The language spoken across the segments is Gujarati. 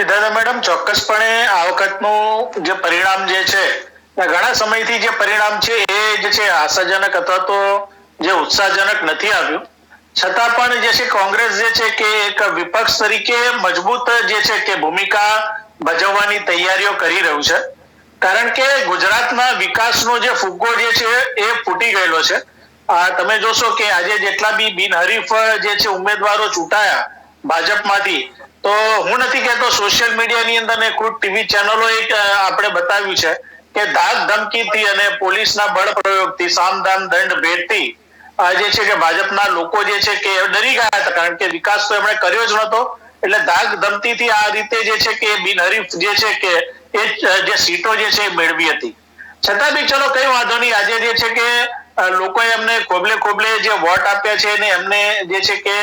દાદા મેડમ, ચોક્કસપણે આ વખતનું જે પરિણામ જે છે ઘણા સમયથી જે પરિણામ છે એ જે છે આશાજનક અથવા તો જે ઉત્સાહજનક નથી આવ્યું. છતાં પણ જે છે કોંગ્રેસ જે છે કે એક વિપક્ષ તરીકે મજબૂત જે છે કે ભૂમિકા ભજવવાની તૈયારીઓ કરી રહ્યું છે. કારણ કે ગુજરાતના વિકાસનો જે ફુગ્ગો જે છે એ ફૂટી ગયેલો છે. તમે જોશો કે આજે જેટલા બી બિનહરીફ જે છે ઉમેદવારો ચૂંટાયા ભાજપમાંથી, તો હું નથી કહેતો સોશિયલ મીડિયાની અંદર ને ખુદ ટીવી ચેનલો એક આપણે બતાવ્યું છે કે ધાક ધમકીથી અને પોલીસના બળ પ્રયોગથી સામદામ દંડ ભેટથી જે છે કે ભાજપના લોકો જે છે કે ડરી ગયા હતા. કારણ કે વિકાસ તો એમણે કર્યો જ નહોતો, એટલે ધાક ધમકીથી આ રીતે જે છે કે બિનહરીફ જે છે કે એ જે સીટો જે છે એ મેળવી હતી. છતાં બી ચલો કઈ વાંધો નહીં, આજે જે છે કે લોકોએ એમને ખોબલે ખોબલે જે વોટ આપ્યા છે ને એમને જે છે કે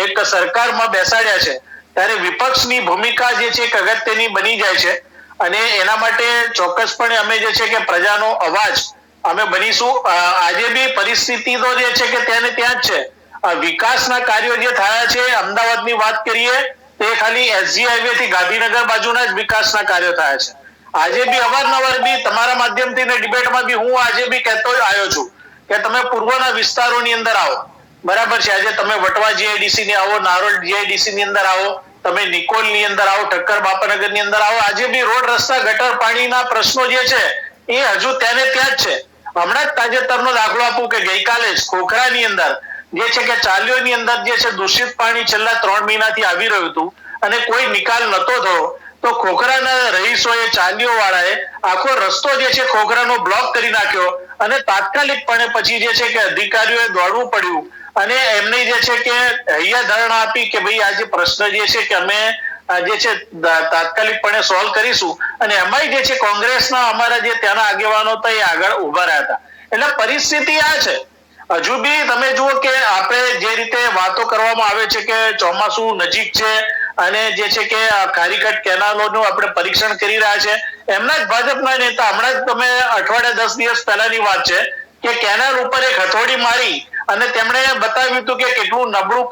એક સરકારમાં બેસાડ્યા છે, ત્યારે વિપક્ષની ભૂમિકા જે છે કે અગત્યની બની જાય છે. અને એના માટે ચોક્કસપણે અમે જે છે કે પ્રજાનો અવાજ અમે બનીશું. આજે બી પરિસ્થિતિ તો જે છે કે ત્યાં જ છે. વિકાસના કાર્યો જે થયા છે, અમદાવાદની વાત કરીએ તે ખાલી એસજી હાઈવે થી ગાંધીનગર બાજુના જ વિકાસના કાર્યો થયા છે. આજે બી અવારનવાર બી તમારા માધ્યમથી ને ડિબેટમાં બી હું આજે બી કહેતો આવ્યો છું કે તમે પૂર્વના વિસ્તારોની અંદર આવો, બરાબર છે. આજે તમે વટવા જીઆઈડીસી ની આવો, નારોલ જીઆઈડીસી ની અંદર આવો, તમે નિકોલ ની અંદર આવો, ઠક્કર બાપાનગર ની અંદર આવો, આજે બી રોડ રસ્તા ગટર પાણીના પ્રશ્નો જે છે એ હજુ ત્યાં જ છે. હમણાં જ તાજેતરનો દાખલો આપું કે ગઈકાલે જ ખોખરાની અંદર જે છે કે ચાલીઓની અંદર જે છે દૂષિત પાણી છેલ્લા 3 મહિનાથી આવી રહ્યું હતું અને કોઈ નિકાલ નતો થયો, તો ખોખરાના રહીશોએ, ચાલીઓ વાળાએ આખો રસ્તો જે છે ખોખરાનો બ્લોક કરી નાખ્યો અને તાત્કાલિકપણે પછી જે છે કે અધિકારીઓએ દોડવું પડ્યું અને એમને જે છે કે હૈયા ધારણા આપી કે ભાઈ આ જે પ્રશ્ન જે છે કે અમે જે છે તાત્કાલિકપણે સોલ્વ કરીશું. અને એમાંય જે છે કોંગ્રેસના અમારા જે ત્યાંના આગેવાનો હતા એ આગળ ઉભા રહ્યા હતા. એટલે પરિસ્થિતિ આ છે. હજુ બી તમે જુઓ કે આપણે જે રીતે વાતો કરવામાં આવે છે કે ચોમાસું નજીક છે અને જે છે કે ખારીકટ કેનાલોનું આપણે પરીક્ષણ કરી રહ્યા છે, એમના જ ભાજપના નેતા હમણાં જ તમે અઠવાડિયા 10 દિવસ પહેલાની વાત છે કે કેનાલ ઉપર એક હથોડી મારી અને તેમણે બતાવ્યું હતું કે કેટલું નબળું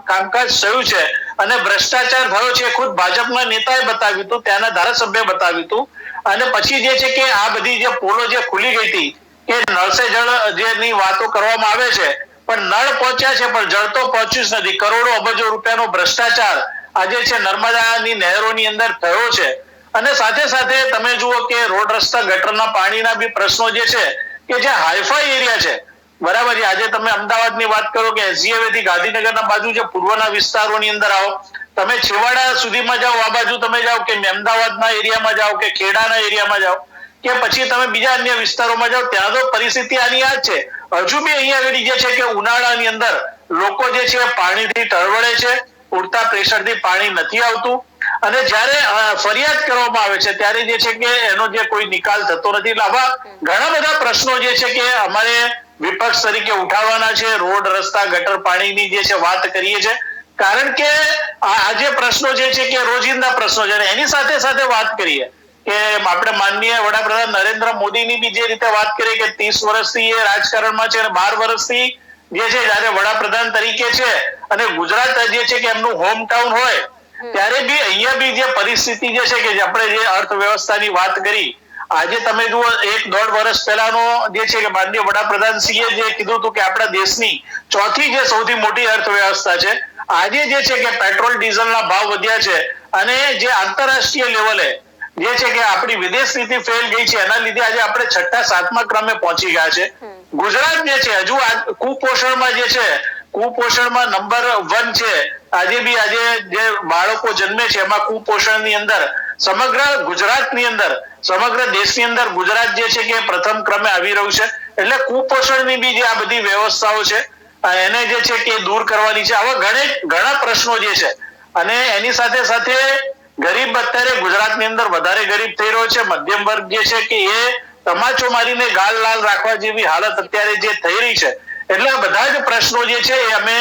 કામકાજ થયું છે અને ભ્રષ્ટાચાર થયો છે. ખુદ ભાજપના નેતાએ બતાવ્યું હતું, ત્યાંના ધારાસભ્ય બતાવ્યું હતું. અને પછી જે છે કે આ બધી જે પોલો જે ખુલી ગઈ હતી કે નળ સે જળ જેની વાતો કરવામાં આવે છે, પણ નળ પહોંચ્યા છે પણ જળ તો પહોંચ્યું જ નથી. કરોડો અબજો રૂપિયાનો ભ્રષ્ટાચાર આજે છે નર્મદાની નહેરોની અંદર થયો છે. અને સાથે સાથે તમે જુઓ કે રોડ રસ્તા ગટરના પાણીના બી પ્રશ્નો જે છે કે જે હાઈફાઈ એરિયા છે, બરાબર છે. આજે તમે અમદાવાદની વાત કરો કે એસજીએવે થી ગાંધીનગરના બાજુ જે પૂર્વના વિસ્તારોની અંદર આવો, તમે છેવાડા સુધીમાં જાઓ, આ બાજુ તમે જાઓ કે અમદાવાદના એરિયામાં જાઓ કે ખેડાના એરિયામાં જાઓ કે પછી તમે બીજા અન્ય વિસ્તારોમાં જાઓ, ત્યાં તો પરિસ્થિતિ આની આ જ છે. હજુ બી અહીંયા આગળ જે છે કે ઉનાળાની અંદર લોકો જે છે પાણીથી ટળવળે છે, પૂરતા પ્રેશરથી પાણી નથી આવતું અને જ્યારે ફરિયાદ કરવામાં આવે છે ત્યારે જે છે કે એનો જે કોઈ નિકાલ થતો નથી. એટલે આવા ઘણા બધા પ્રશ્નો જે છે કે અમારે વિપક્ષ તરીકે ઉઠાવવાના છે. રોડ રસ્તા ગટર પાણીની જે છે વાત કરીએ છે, કારણ કે આ જે પ્રશ્નો જે છે કે રોજિંદા પ્રશ્નો છે. એની સાથે સાથે વાત કરીએ કે આપણે માનનીય વડાપ્રધાન નરેન્દ્ર મોદીની બી જે રીતે વાત કરીએ કે 30 વર્ષથી એ રાજકારણમાં છે અને 12 વર્ષથી જે છે જયારે વડાપ્રધાન તરીકે છે અને ગુજરાત જે છે કે એમનું હોમ ટાઉન હોય, ત્યારે બી અહીંયા બી જે પરિસ્થિતિ જે છે કે આપણે જે અર્થવ્યવસ્થાની વાત કરી, આજે તમે જુઓ 1-1.5 વર્ષ પહેલાનો જે છે કે માનનીય વડાપ્રધાન શ્રીએ જે કીધું હતું કે આપણા દેશની ચોથી જે સૌથી મોટી અર્થવ્યવસ્થા છે, આજે જે છે કે પેટ્રોલ ડીઝલના ભાવ વધ્યા છે અને જે આંતરરાષ્ટ્રીય લેવલે જે છે કે આપણી વિદેશ નીતિ ફેલ ગઈ છે, એના લીધે આજે આપણે 6ઠા-7મા ક્રમે પહોંચી ગયા છે. ગુજરાત જે છે હજુ કુપોષણમાં જે છે, કુપોષણમાં નંબર 1 છે. આજે બી આજે જે બાળકો જન્મે છે એમાં કુપોષણની અંદર સમગ્ર ગુજરાતની અંદર, સમગ્ર દેશની અંદર ગુજરાત જે છે કે પ્રથમ ક્રમે આવી રહ્યું છે. એટલે કુપોષણની બી જે આ બધી વ્યવસ્થાઓ છે એને જે છે કે દૂર કરવાની છે. આવા ઘણા પ્રશ્નો જે છે અને એની સાથે સાથે ગરીબ અત્યારે ગુજરાતની અંદર વધારે ગરીબ થઈ રહ્યો છે. મધ્યમ વર્ગ જે છે કે એ તમાચો મારીને ગાલ લાલ રાખવા જેવી હાલત અત્યારે જે થઈ રહી છે. એટલે આ બધા જ પ્રશ્નો જે છે એ અમે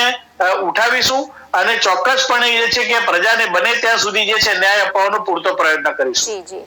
ઉઠાવીશું અને ચોક્કસપણે જે છે કે પ્રજાને બને ત્યાં સુધી જે છે ન્યાય અપાવવાનો પૂરતો પ્રયત્ન કરીશું.